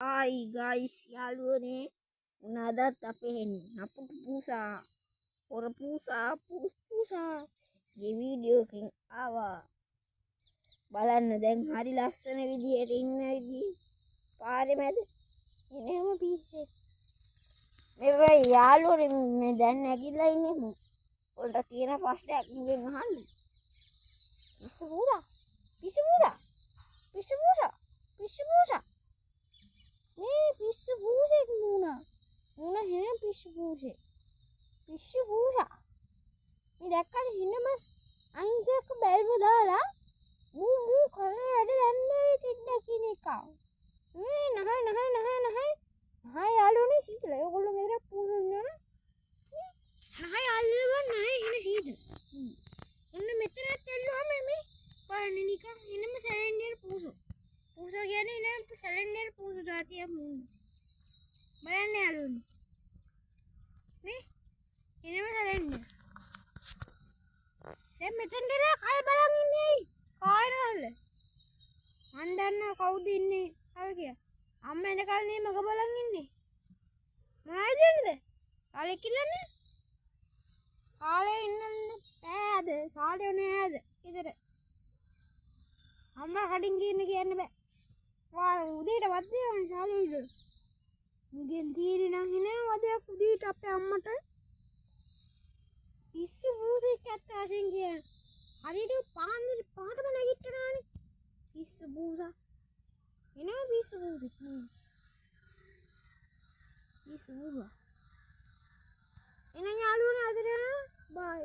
Hai guys, යාළුවනේ මොනවාදත් අපේ නපුරු පූසා පොර පූසා මේ වීඩියෝ එකෙන් ආවා බලන්න. දැන් හරි ලස්සන විදියට ඉන්න විදිය පාරේ මැද එනම පිස්සේ මේ යාළුවනේ මේ දැන් නැගිටලා ඉන්නේ. ඔයාලට තියෙන ප්‍රශ්නයක් මගෙන් අහන්න. පිස්සු පූසා මේ පිස්සු පූසෙක් මුණ හෙන පිස්සු පූසා මේ දැක්කද හිනමස් අහිංසක බැල්ම දාලා මූ කරන වැඩ දන්නේ කිඩ කියන එක මේ නහය යාළුවනේ සීතල ඔයගොල්ලෝ මෙතන පූසුන්නන නහය අල්ලවන්න නහය හින සීතල ඔන්න මෙතනත් ඇල්ලුවාම මේ බලන්න නිකන් හිනම සැලෙන්ඩර් පූසෝ කියන්නේ එන සැලෙන්ඩර් පූසෝ જાතිය මුන්න බලන්න යාළුවනේ මේ එනම සැලෙන්ඩර් දැන් මෙතනදලා කල් බලන් ඉන්නේ කායනවල මන් දන්නවා කවුද ඉන්නේ කල් කිය අම්මා එනකල් නේ මග බලන් ඉන්නේ මොනවද දෙන්නද කාලේ කිල්ලන්නේ කාලේ ඉන්නන්න බෑද සාලියෝ නෑද ඉතර අම්මා කඩින් කියන්න බෑ වා උදේට වද්දේවනේ සාලියෝ මුගෙන් තීරි නම් හිනේ වදයක් උදේට අපේ අම්මට පිස්සු බූදෙක් ඇත්ත වශයෙන් කියන හරියට පාන්දර පාටම නැගිටිනානේ පිස්සු බූසා එනවා පිස්සු බූදෙක් පිස්සු බූසා එන යාළුවනේ අදට බයි